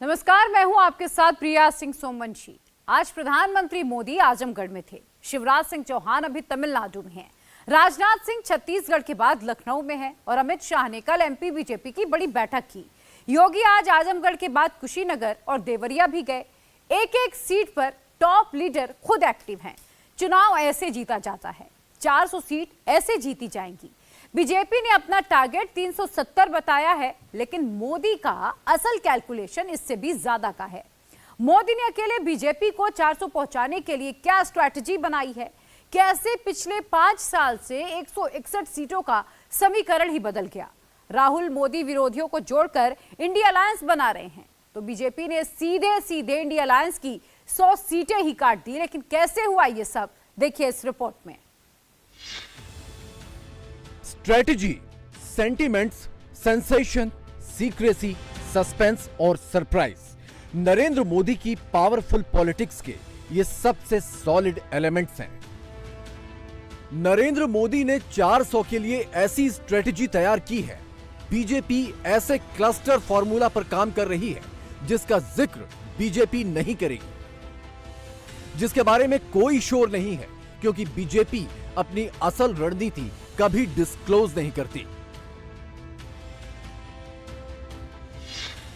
नमस्कार, मैं हूं आपके साथ प्रिया सिंह सोमवंशी। आज प्रधानमंत्री मोदी आजमगढ़ में थे, शिवराज सिंह चौहान अभी तमिलनाडु में हैं, राजनाथ सिंह छत्तीसगढ़ के बाद लखनऊ में हैं और अमित शाह ने कल एमपी बीजेपी की बड़ी बैठक की। योगी आज आजमगढ़ के बाद कुशीनगर और देवरिया भी गए। एक एक सीट पर टॉप लीडर खुद एक्टिव हैं। चुनाव ऐसे जीता जाता है, 400 सीट ऐसे जीती जाएंगी। बीजेपी ने अपना टारगेट 370 बताया है, लेकिन मोदी का असल कैलकुलेशन इससे भी ज्यादा का है। मोदी ने अकेले बीजेपी को 400 पहुंचाने के लिए क्या स्ट्रैटेजी बनाई है, कैसे पिछले 5 साल से 161 सीटों का समीकरण ही बदल गया। राहुल मोदी विरोधियों को जोड़कर इंडिया अलायंस बना रहे हैं, तो बीजेपी ने सीधे सीधे इंडिया अलायंस की 100 सीटें ही काट दी। लेकिन कैसे हुआ ये सब, देखिए इस रिपोर्ट में। Strategy, sentiments, sensation, secrecy, suspense और सरप्राइज, नरेंद्र मोदी की पावरफुल पॉलिटिक्स के ये सबसे सॉलिड एलिमेंट्स हैं। नरेंद्र मोदी ने 400 के लिए ऐसी स्ट्रेटजी तैयार की है। बीजेपी ऐसे क्लस्टर फॉर्मूला पर काम कर रही है जिसका जिक्र बीजेपी नहीं करेगी, जिसके बारे में कोई शोर नहीं है, क्योंकि बीजेपी अपनी असल रणनीति कभी डिस्क्लोज नहीं करती।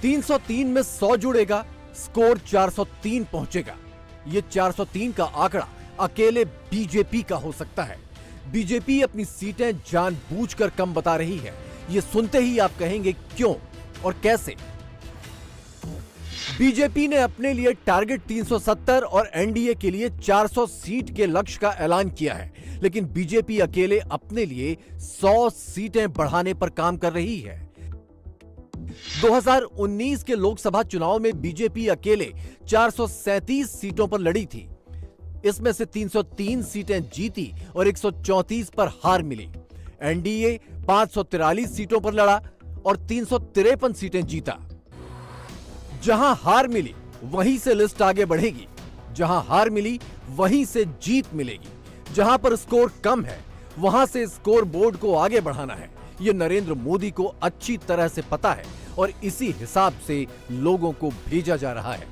303 में 100 जुड़ेगा, स्कोर 403 पहुंचेगा। ये 403 का आंकड़ा अकेले बीजेपी का हो सकता है। बीजेपी अपनी सीटें जानबूझकर कम बता रही है। ये सुनते ही आप कहेंगे क्यों और कैसे। बीजेपी ने अपने लिए टारगेट 370 और एनडीए के लिए 400 सीट के लक्ष्य का ऐलान किया है, लेकिन बीजेपी अकेले अपने लिए 100 सीटें बढ़ाने पर काम कर रही है। 2019 के लोकसभा चुनाव में बीजेपी अकेले 437 सीटों पर लड़ी थी। इसमें से 303 सीटें जीती और 134 पर हार मिली। एनडीए 543 सीटों पर लड़ा और 353 सीटें जीता। जहां हार मिली वहीं से लिस्ट आगे बढ़ेगी, जहां हार मिली वहीं से जीत मिलेगी। जहां पर स्कोर कम है वहां से स्कोर बोर्ड को आगे बढ़ाना है। यह नरेंद्र मोदी को अच्छी तरह से पता है और इसी हिसाब से लोगों को भेजा जा रहा है।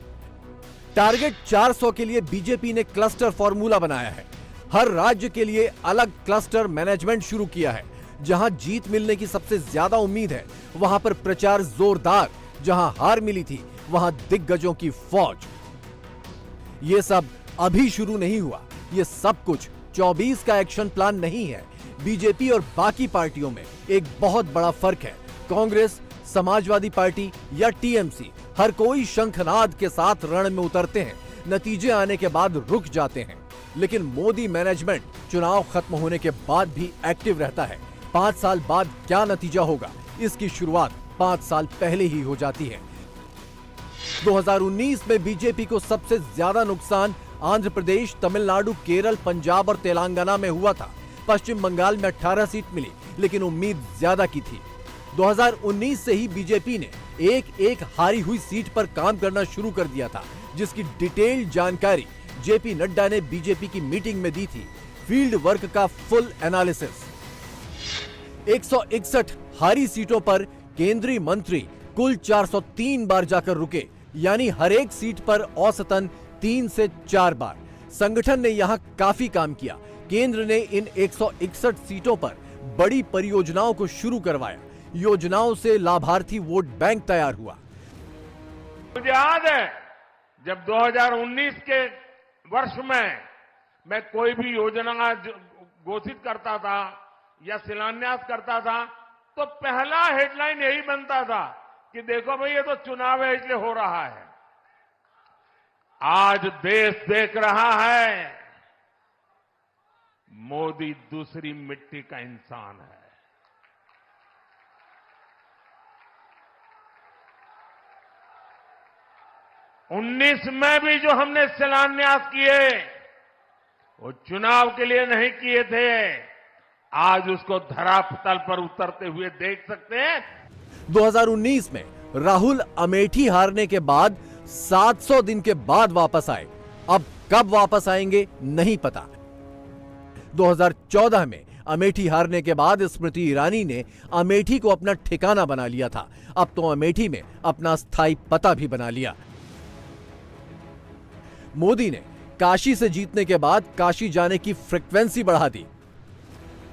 टारगेट 400 के लिए बीजेपी ने क्लस्टर फॉर्मूला बनाया है। हर राज्य के लिए अलग क्लस्टर मैनेजमेंट शुरू किया है। जहां जीत मिलने की सबसे ज्यादा उम्मीद है वहां पर प्रचार जोरदार, जहां हार मिली थी वहां दिग्गजों की फौज। यह सब अभी शुरू नहीं हुआ। यह सब कुछ 24 का एक्शन प्लान नहीं है। बीजेपी और बाकी पार्टियों में एक बहुत बड़ा फर्क है। कांग्रेस, समाजवादी पार्टी या टीएमसी, हर कोई शंखनाद के साथ रण में उतरते हैं, नतीजे आने के बाद रुक जाते हैं। लेकिन मोदी मैनेजमेंट चुनाव खत्म होने के बाद भी एक्टिव रहता है। 5 साल बाद क्या नतीजा होगा, इसकी शुरुआत 5 साल पहले ही हो जाती है। 2019 में बीजेपी को सबसे ज्यादा नुकसान आंध्र प्रदेश, तमिलनाडु, केरल, पंजाब और तेलंगाना में हुआ था। पश्चिम बंगाल में 18 सीट मिली, लेकिन उम्मीद ज्यादा की थी। 2019 से ही बीजेपी ने एक एक हारी हुई सीट पर काम करना शुरू कर दिया था, जिसकी डिटेल्ड जानकारी जेपी नड्डा ने बीजेपी की मीटिंग में दी थी। फील्ड वर्क का फुल एनालिसिस। 161 हारी सीटों पर केंद्रीय मंत्री कुल 403 बार जाकर रुके, यानी हर एक सीट पर औसतन 3 से 4 बार। संगठन ने यहां काफी काम किया। केंद्र ने इन 161 सीटों पर बड़ी परियोजनाओं को शुरू करवाया। योजनाओं से लाभार्थी वोट बैंक तैयार हुआ। मुझे याद है जब 2019 के वर्ष में मैं कोई भी योजना घोषित करता था या शिलान्यास करता था, तो पहला हेडलाइन यही बनता था कि देखो भाई ये तो चुनाव है इसलिए हो रहा है। आज देश देख रहा है मोदी दूसरी मिट्टी का इंसान है। 19 में भी जो हमने शिलान्यास किए वो चुनाव के लिए नहीं किए थे। आज उसको धरातल पर उतरते हुए देख सकते हैं। 2019 में राहुल अमेठी हारने के बाद 700 दिन के बाद वापस आए। अब कब वापस आएंगे नहीं पता। 2014 में अमेठी हारने के बाद स्मृति ईरानी ने अमेठी को अपना ठिकाना बना लिया था। अब तो अमेठी में अपना स्थायी पता भी बना लिया। मोदी ने काशी से जीतने के बाद काशी जाने की फ्रीक्वेंसी बढ़ा दी।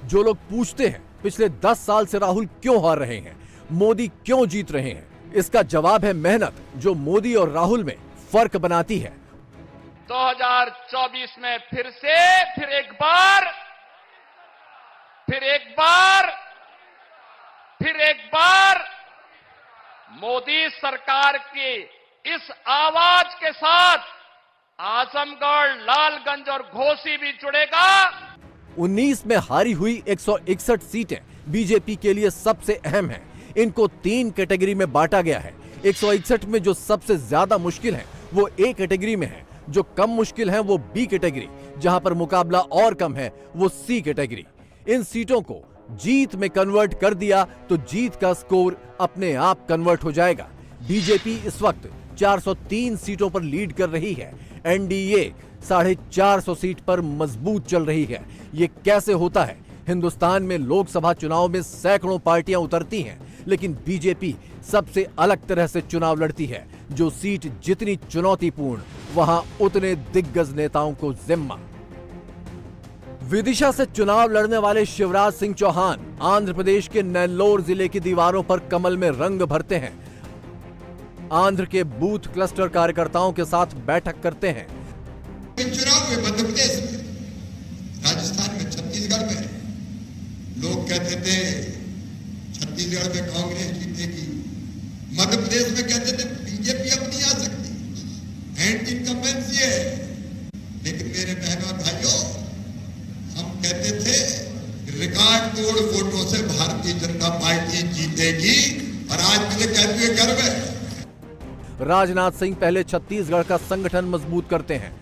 जो लोग पूछते हैं पिछले 10 साल से राहुल क्यों हार रहे हैं, मोदी क्यों जीत रहे हैं, इसका जवाब है मेहनत, जो मोदी और राहुल में फर्क बनाती है। 2024 में फिर एक बार मोदी सरकार की इस आवाज के साथ आजमगढ़, लालगंज और घोसी भी जुड़ेगा। 19 में हारी हुई 161 सीटें बीजेपी के लिए सबसे अहम हैं। इनको 3 कैटेगरी में बांटा गया है। 161 में जो सबसे ज्यादा मुश्किल है वो ए कैटेगरी में है, जो कम मुश्किल है वो बी कैटेगरी, जहां पर मुकाबला और कम है वो सी कैटेगरी। इन सीटों को जीत में कन्वर्ट कर दिया तो जीत का स्कोर अपने आप कन्वर्ट हो जाएगा। बीजेपी इस वक्त 403 सीटों पर लीड कर रही है। एनडीए 450 सीट पर मजबूत चल रही है। ये कैसे होता है? हिंदुस्तान में लोकसभा चुनाव में सैकड़ों पार्टियां उतरती हैं, लेकिन बीजेपी सबसे अलग तरह से चुनाव लड़ती है। जो सीट जितनी चुनौतीपूर्ण, वहां उतने दिग्गज नेताओं को जिम्मा। विदिशा से चुनाव लड़ने वाले शिवराज सिंह चौहान आंध्र प्रदेश के नेल्लोर जिले की दीवारों पर कमल में रंग भरते हैं। आंध्र के बूथ क्लस्टर कार्यकर्ताओं के साथ बैठक करते हैं। चुनाव हुए मध्य प्रदेश में, राजस्थान में, छत्तीसगढ़ में। लोग कहते थे छत्तीसगढ़ में कांग्रेस जीतेगी, मध्य प्रदेश में कहते थे बीजेपी अब नहीं आ सकती, एंटी इनकम्बेंसी है। लेकिन मेरे बहनों और भाइयों, हम कहते थे रिकॉर्ड तोड़ वोटों से भारतीय जनता पार्टी जीतेगी, और आज मुझे कहते हुए गर्व है। राजनाथ सिंह पहले छत्तीसगढ़ का संगठन मजबूत करते हैं,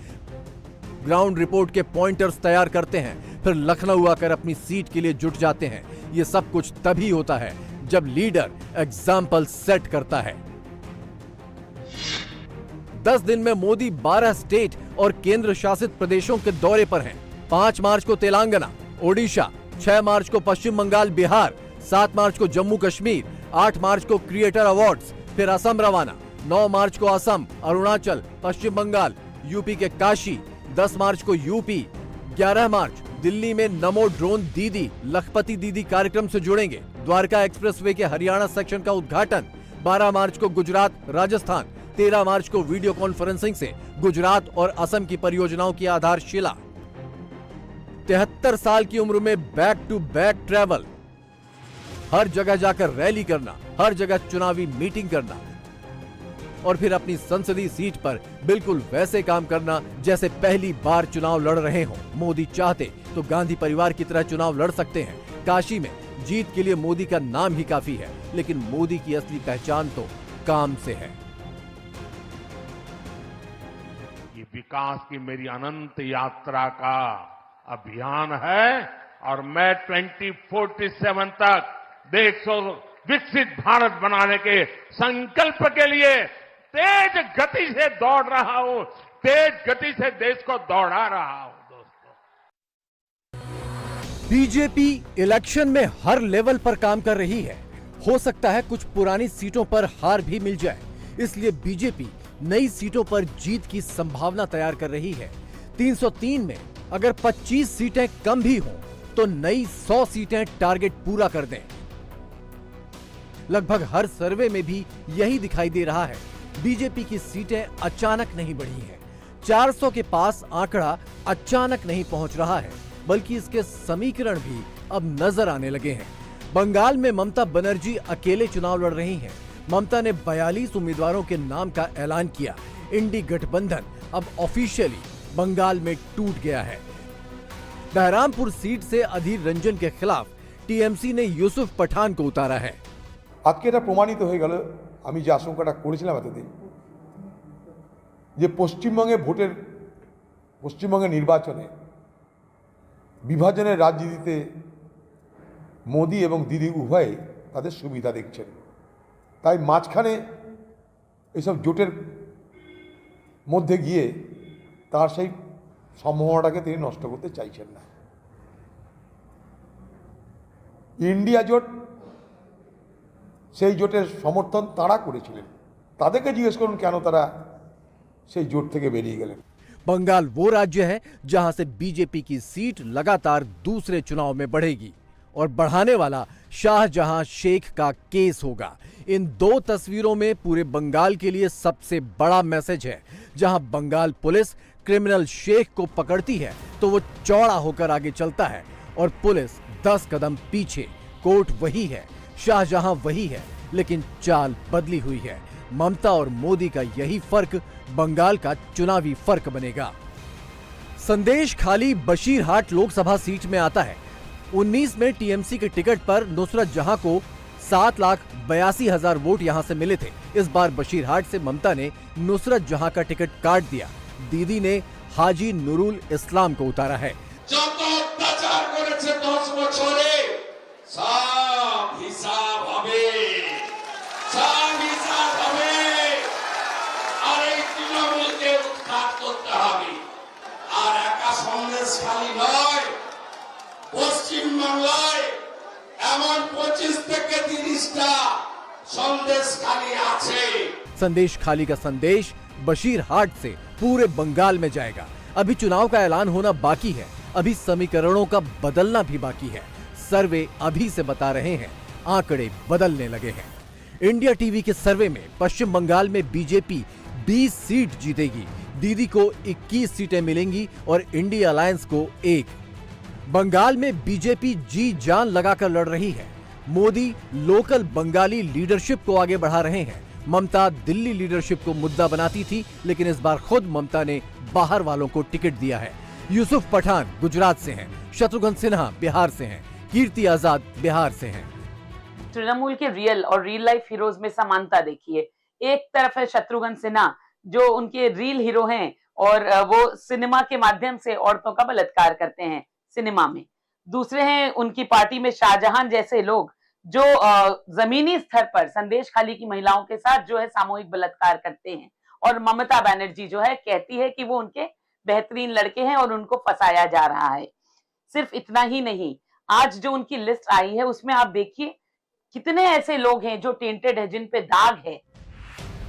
ग्राउंड रिपोर्ट के पॉइंटर्स तैयार करते हैं, फिर लखनऊ आकर अपनी सीट के लिए जुट जाते हैं। ये सब कुछ तभी होता है जब लीडर एग्जाम्पल सेट करता है। 10 दिन में मोदी 12 स्टेट और केंद्र शासित प्रदेशों के दौरे पर हैं। 5 मार्च को तेलंगाना, ओडिशा, 6 मार्च को पश्चिम बंगाल, बिहार, 7 मार्च को जम्मू कश्मीर, 8 मार्च को क्रिएटर अवार्ड्स, फिर असम रवाना, 9 मार्च को असम, अरुणाचल, पश्चिम बंगाल, यूपी के काशी, 10 मार्च को यूपी, 11 मार्च दिल्ली में नमो ड्रोन दीदी, लखपति दीदी कार्यक्रम से जुड़ेंगे। द्वारका एक्सप्रेसवे के हरियाणा सेक्शन का उद्घाटन, 12 मार्च को गुजरात, राजस्थान, 13 मार्च को वीडियो कॉन्फ्रेंसिंग से गुजरात और असम की परियोजनाओं की आधारशिला। 73 साल की उम्र में बैक टू बैक ट्रैवल, हर जगह जाकर रैली करना, हर जगह चुनावी मीटिंग करना, और फिर अपनी संसदीय सीट पर बिल्कुल वैसे काम करना जैसे पहली बार चुनाव लड़ रहे हों। मोदी चाहते तो गांधी परिवार की तरह चुनाव लड़ सकते हैं। काशी में जीत के लिए मोदी का नाम ही काफी है, लेकिन मोदी की असली पहचान तो काम से है। ये विकास की मेरी अनंत यात्रा का अभियान है, और मैं 2047 तक देश को विकसित भारत बनाने के संकल्प के लिए तेज गति से दौड़ रहा हूं, तेज गति से देश को दौड़ा रहा हूं। दोस्तों, बीजेपी इलेक्शन में हर लेवल पर काम कर रही है। हो सकता है कुछ पुरानी सीटों पर हार भी मिल जाए, इसलिए बीजेपी नई सीटों पर जीत की संभावना तैयार कर रही है। 303 में अगर 25 सीटें कम भी हों तो नई 100 सीटें टारगेट पूरा कर दें। लगभग हर सर्वे में भी यही दिखाई दे रहा है। बीजेपी की सीटें अचानक नहीं बढ़ी हैं। 400 के पास आंकड़ा अचानक नहीं पहुंच रहा है, बल्कि इसके समीकरण भी अब नजर आने लगे हैं। बंगाल में ममता बनर्जी अकेले चुनाव लड़ रही हैं। ममता ने 42 उम्मीदवारों के नाम का ऐलान किया। इंडी गठबंधन अब ऑफिशियली बंगाल में टूट गया है। बहरामपुर सीट से अधीर रंजन के खिलाफ टीएमसी ने यूसुफ पठान को उतारा है। আজকে এটা প্রমাণিত হয়ে গেল, আমি যে আশঙ্কাটা করেছিলাম এতদিন, যে পশ্চিমবঙ্গের নির্বাচনে বিভাজনের রাজনীতিতে মোদি এবং দিদি উভয়ে তাদের সুবিধা দেখছেন। তাই মাঝখানে এইসব জোটের মধ্যে গিয়ে তার সেই সম্ভাবনাটাকে তিনি নষ্ট করতে চাইছেন না। ইন্ডিয়া জোট সেই জোটের সমর্থন তারা করেছিলেন, তাদেরকে জিজ্ঞেস করুন কেন তারা সেই জোট থেকে বেরিয়ে গেলেন। बंगाल वो राज्य है जहां से बीजेपी की सीट लगातार दूसरे चुनाव में बढ़ेगी और बढ़ाने वाला शाहजहां शेख का केस होगा। इन दो तस्वीरों में पूरे बंगाल के लिए सबसे बड़ा मैसेज है। जहां बंगाल पुलिस क्रिमिनल शेख को पकड़ती है तो वो चौड़ा होकर आगे चलता है और पुलिस 10 कदम पीछे। कोर्ट वही है, शाहजहां वही है, लेकिन चाल बदली हुई है। ममता और मोदी का यही फर्क बंगाल का चुनावी फर्क बनेगा। संदेश खाली बशीरहाट लोकसभा सीट में आता है। 19 में टीएमसी के टिकट पर नुसरत जहां को 7,82,000 वोट यहां से मिले थे। इस बार बशीरहाट से ममता ने नुसरत जहां का टिकट काट दिया। दीदी ने हाजी नुरुल इस्लाम को उतारा है। যত অত্যাচার করেছে 10 বছরে সব হিসাব হবে, সব হিসাব হবে। আর এই তৃণমূলকে উৎখাত করতে হবে। আর একা সন্দেশখালী নয়, পশ্চিমবাংলায় এমন 25 থেকে 30টা সন্দেশখালী আছে। संदेश खाली का संदेश बशीरहाट से पूरे बंगाल में जाएगा। अभी चुनाव का ऐलान होना बाकी है, अभी समीकरणों का बदलना भी बाकी है। सर्वे अभी से बता रहे हैं, आंकड़े बदलने लगे हैं। इंडिया टीवी के सर्वे में पश्चिम बंगाल में बीजेपी 20 सीट जीतेगी, दीदी को 21 सीटें मिलेंगी और इंडिया अलायंस को 1। बंगाल में बीजेपी जी जान लगाकर लड़ रही है। मोदी लोकल बंगाली लीडरशिप को आगे बढ़ा रहे हैं। ममता दिल्ली लीडरशिप को मुद्दा बनाती थी, लेकिन इस बार खुद ममता ने बाहर वालों को टिकट दिया है। यूसुफ पठान गुजरात से हैं, शत्रुघ्न सिन्हा बिहार से हैं, कीर्ति आजाद बिहार से हैं। तृणमूल के रियल और रियल लाइफ हीरोज में समानता देखिए। एक तरफ है शत्रुघ्न सिन्हा जो उनके रियल हीरो हैं और वो सिनेमा के माध्यम से औरतों का बलात्कार करते हैं सिनेमा में। दूसरे हैं उनकी पार्टी में शाहजहां जैसे लोग जो जमीनी स्तर पर संदेश खाली की महिलाओं के साथ जो है सामूहिक बलात्कार करते हैं। और ममता बनर्जी जो है कहती है कि वो उनके बेहतरीन लड़के हैं और उनको फंसाया जा रहा है। सिर्फ इतना ही नहीं, आज जो उनकी लिस्ट आई है उसमें आप देखिए कितने ऐसे लोग हैं जो टेंटेड है, जिन पे दाग है।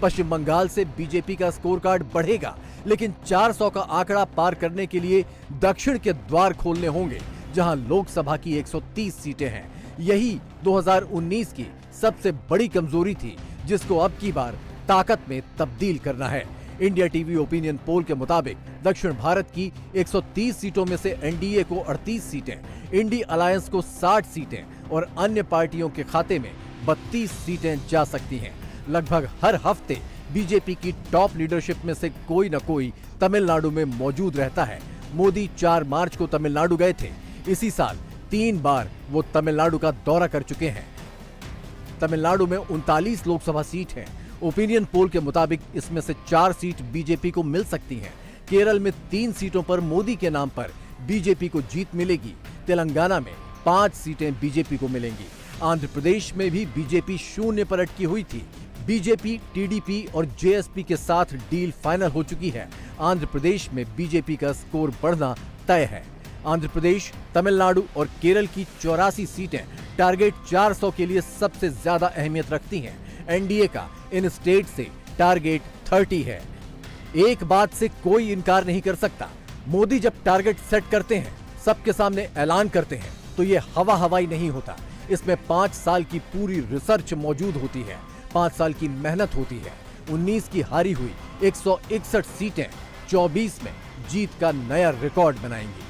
पश्चिम बंगाल से बीजेपी का स्कोर कार्ड बढ़ेगा, लेकिन 400 का आंकड़ा पार करने के लिए दक्षिण के द्वार खोलने होंगे, जहां लोकसभा की 130 सीटें हैं। यही 2019 की सबसे बड़ी कमजोरी थी, जिसको अब की बार ताकत में तब्दील करना है। इंडिया टीवी ओपिनियन पोल के मुताबिक दक्षिण भारत की 130 सीटों में से एनडीए को 38 सीटें, इंडी अलायंस को 60 सीटें और अन्य पार्टियों के खाते में 32 सीटें जा सकती हैं। लगभग हर हफ्ते बीजेपी की टॉप लीडरशिप में से कोई न कोई तमिलनाडु में मौजूद रहता है। मोदी 4 मार्च को तमिलनाडु गए थे। इसी साल 3 बार वो तमिलनाडु का दौरा कर चुके हैं। तमिलनाडु में 39 लोकसभा सीट हैं। ओपिनियन पोल के मुताबिक इसमें से 4 सीट बीजेपी को मिल सकती हैं। केरल में 3 सीटों पर मोदी के नाम पर बीजेपी को जीत मिलेगी। तेलंगाना में 5 सीटें बीजेपी को मिलेंगी। आंध्र प्रदेश में भी बीजेपी शून्य पर अटकी हुई थी। बीजेपी, टीडीपी और जेएसपी के साथ डील फाइनल हो चुकी है। आंध्र प्रदेश में बीजेपी का स्कोर बढ़ना तय है। आंध्र प्रदेश, तमिलनाडु और केरल की 84 सीटें टारगेट 400 के लिए सबसे ज्यादा अहमियत रखती हैं। एनडीए का इन स्टेट से टारगेट 30 है। एक बात से कोई इनकार नहीं कर सकता, मोदी जब टारगेट सेट करते हैं, सबके सामने ऐलान करते हैं, तो ये हवा हवाई नहीं होता। इसमें 5 साल की पूरी रिसर्च मौजूद होती है, 5 साल की मेहनत होती है। 19 की हारी हुई 161 सीटें 24 में जीत का नया रिकॉर्ड बनाएंगी।